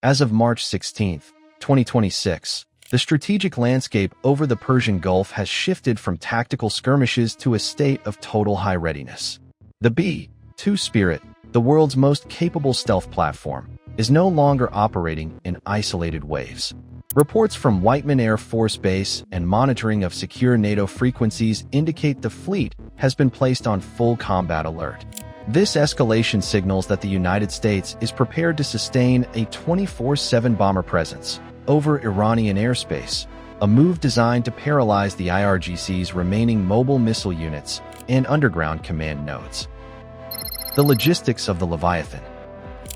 As of March 16, 2026, the strategic landscape over the Persian Gulf has shifted from tactical skirmishes to a state of total high readiness. The B-2 Spirit, the world's most capable stealth platform, is no longer operating in isolated waves. Reports from Whiteman Air Force Base and monitoring of secure NATO frequencies indicate the fleet has been placed on full combat alert. This escalation signals that the United States is prepared to sustain a 24/7 bomber presence over Iranian airspace, a move designed to paralyze the IRGC's remaining mobile missile units and underground command nodes. The logistics of the Leviathan.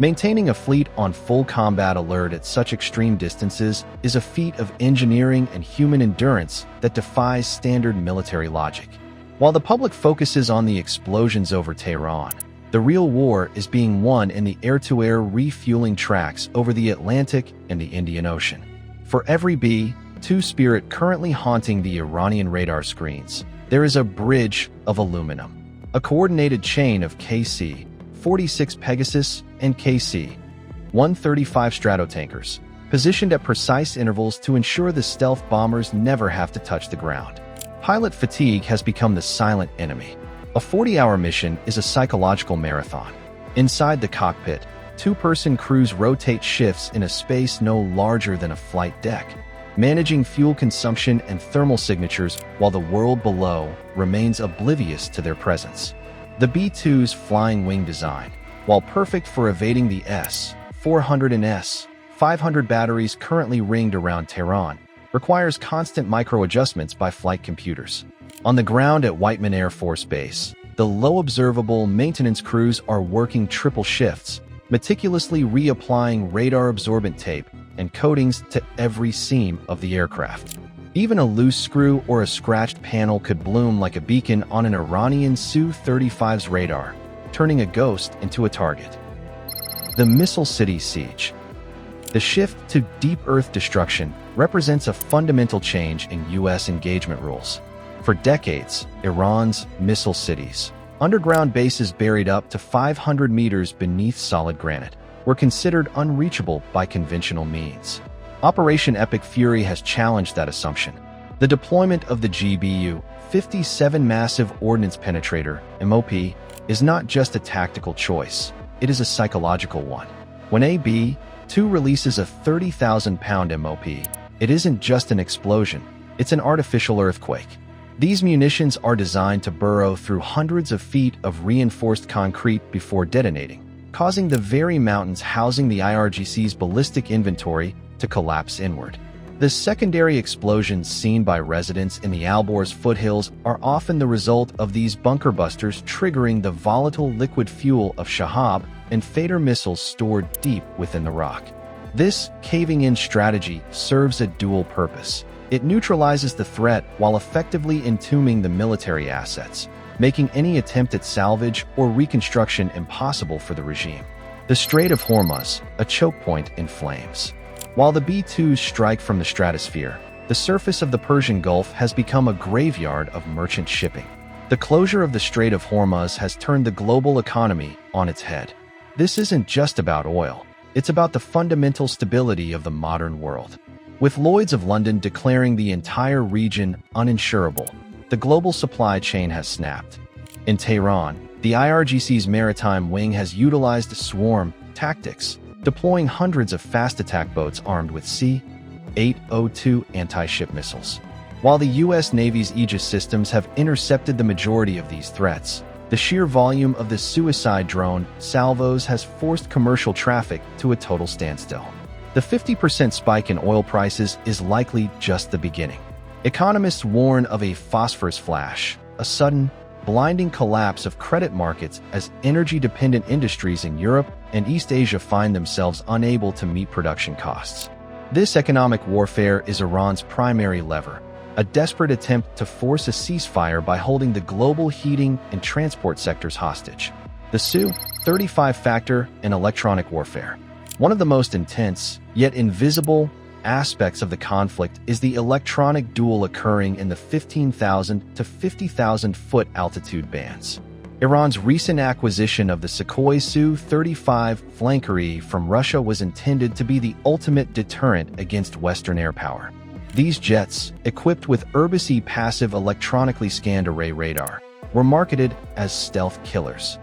Maintaining a fleet on full combat alert at such extreme distances is a feat of engineering and human endurance that defies standard military logic. While the public focuses on the explosions over Tehran, the real war is being won in the air-to-air refueling tracks over the Atlantic and the Indian Ocean. For every B-2 Spirit currently haunting the Iranian radar screens, there is a bridge of aluminum, a coordinated chain of KC-46 Pegasus and KC-135 Stratotankers, positioned at precise intervals to ensure the stealth bombers never have to touch the ground. Pilot fatigue has become the silent enemy. A 40-hour mission is a psychological marathon. Inside the cockpit, two-person crews rotate shifts in a space no larger than a flight deck, managing fuel consumption and thermal signatures while the world below remains oblivious to their presence. The B-2's flying wing design, while perfect for evading the S-400 and S-500 batteries currently ringed around Tehran, requires constant micro-adjustments by flight computers. On the ground at Whiteman Air Force Base, the low-observable maintenance crews are working triple shifts, meticulously reapplying radar-absorbent tape and coatings to every seam of the aircraft. Even a loose screw or a scratched panel could bloom like a beacon on an Iranian Su-35's radar, turning a ghost into a target. The Missile City Siege. The shift to deep Earth destruction represents a fundamental change in U.S. engagement rules. For decades, Iran's missile cities, underground bases buried up to 500 meters beneath solid granite, were considered unreachable by conventional means. Operation Epic Fury has challenged that assumption. The deployment of the GBU-57 Massive Ordnance Penetrator, MOP, is not just a tactical choice, it is a psychological one. When a B-2 releases a 30,000-pound MOP, it isn't just an explosion, it's an artificial earthquake. These munitions are designed to burrow through hundreds of feet of reinforced concrete before detonating, causing the very mountains housing the IRGC's ballistic inventory to collapse inward. The secondary explosions seen by residents in the Alborz foothills are often the result of these bunker busters triggering the volatile liquid fuel of Shahab and Fader missiles stored deep within the rock. This caving-in strategy serves a dual purpose. It neutralizes the threat while effectively entombing the military assets, making any attempt at salvage or reconstruction impossible for the regime. The Strait of Hormuz, a choke point in flames. While the B-2s strike from the stratosphere, the surface of the Persian Gulf has become a graveyard of merchant shipping. The closure of the Strait of Hormuz has turned the global economy on its head. This isn't just about oil, it's about the fundamental stability of the modern world. With Lloyd's of London declaring the entire region uninsurable, the global supply chain has snapped. In Tehran, the IRGC's maritime wing has utilized swarm tactics, deploying hundreds of fast attack boats armed with C-802 anti-ship missiles. While the U.S. Navy's Aegis systems have intercepted the majority of these threats, the sheer volume of the suicide drone salvos has forced commercial traffic to a total standstill. The 50% spike in oil prices is likely just the beginning. Economists warn of a phosphorus flash, a sudden, blinding collapse of credit markets as energy-dependent industries in Europe and East Asia find themselves unable to meet production costs. This economic warfare is Iran's primary lever, a desperate attempt to force a ceasefire by holding the global heating and transport sectors hostage. The Su-35 factor in electronic warfare. One of the most intense, yet invisible, aspects of the conflict is the electronic duel occurring in the 15,000 to 50,000 foot altitude bands. Iran's recent acquisition of the Sukhoi Su-35 flankery from Russia was intended to be the ultimate deterrent against Western air power. These jets, equipped with Irbis-E passive electronically scanned array radar, were marketed as stealth killers.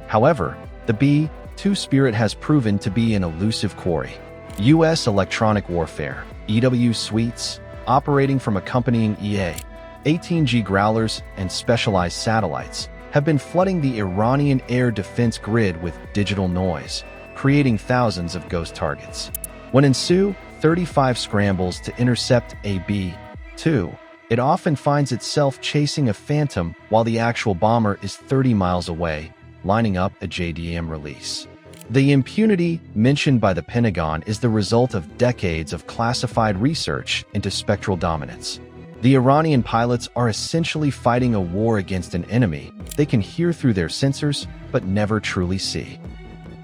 However, the B-2 Spirit has proven to be an elusive quarry. U.S. electronic warfare, EW suites, operating from accompanying EA-18G Growlers and specialized satellites, have been flooding the Iranian air defense grid with digital noise, creating thousands of ghost targets. When Su-35 scrambles to intercept a B-2, it often finds itself chasing a phantom while the actual bomber is 30 miles away, lining up a JDAM release. The impunity mentioned by the Pentagon is the result of decades of classified research into spectral dominance. The Iranian pilots are essentially fighting a war against an enemy they can hear through their sensors but never truly see.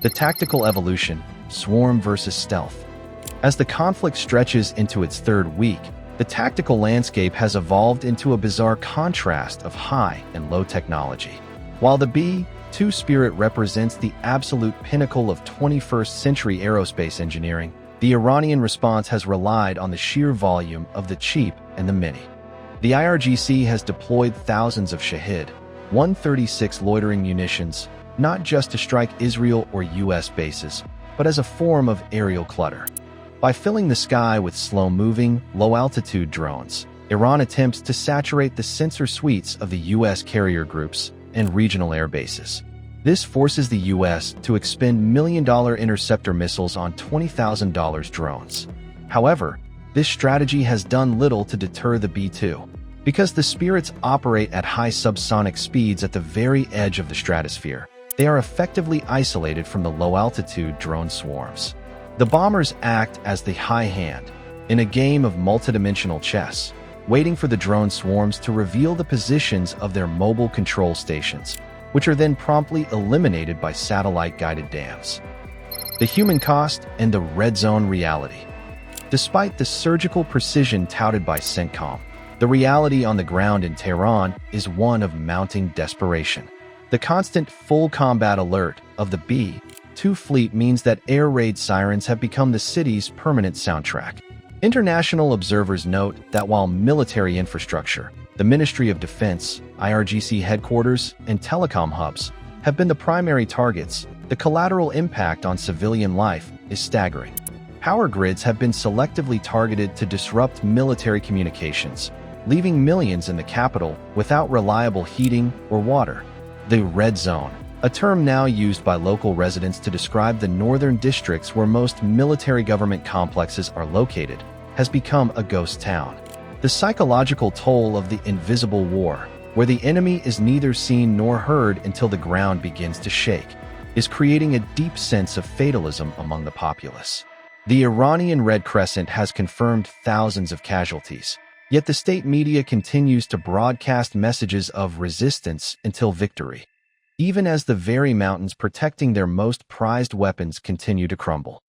The tactical evolution, swarm versus stealth. As the conflict stretches into its third week, the tactical landscape has evolved into a bizarre contrast of high and low technology. While the B-2 Spirit represents the absolute pinnacle of 21st century aerospace engineering, the Iranian response has relied on the sheer volume of the cheap and the mini. The IRGC has deployed thousands of Shahid 136 loitering munitions, not just to strike Israel or U.S. bases, but as a form of aerial clutter. By filling the sky with slow-moving, low-altitude drones, Iran attempts to saturate the sensor suites of the U.S. carrier groups and regional air bases. This forces the U.S. to expend million-dollar interceptor missiles on $20,000 drones. However, this strategy has done little to deter the B-2. Because the Spirits operate at high subsonic speeds at the very edge of the stratosphere, they are effectively isolated from the low-altitude drone swarms. The bombers act as the high hand, in a game of multidimensional chess, waiting for the drone swarms to reveal the positions of their mobile control stations, which are then promptly eliminated by satellite-guided dams. The human cost and the red zone reality. Despite the surgical precision touted by CENTCOM, the reality on the ground in Tehran is one of mounting desperation. The constant full combat alert of the B-2 fleet means that air raid sirens have become the city's permanent soundtrack. International observers note that while military infrastructure, the Ministry of Defense, IRGC headquarters, and telecom hubs have been the primary targets, the collateral impact on civilian life is staggering. Power grids have been selectively targeted to disrupt military communications, leaving millions in the capital without reliable heating or water. The red zone, a term now used by local residents to describe the northern districts where most military government complexes are located, has become a ghost town. The psychological toll of the invisible war, where the enemy is neither seen nor heard until the ground begins to shake, is creating a deep sense of fatalism among the populace. The Iranian Red Crescent has confirmed thousands of casualties, yet the state media continues to broadcast messages of resistance until victory, even as the very mountains protecting their most prized weapons continue to crumble.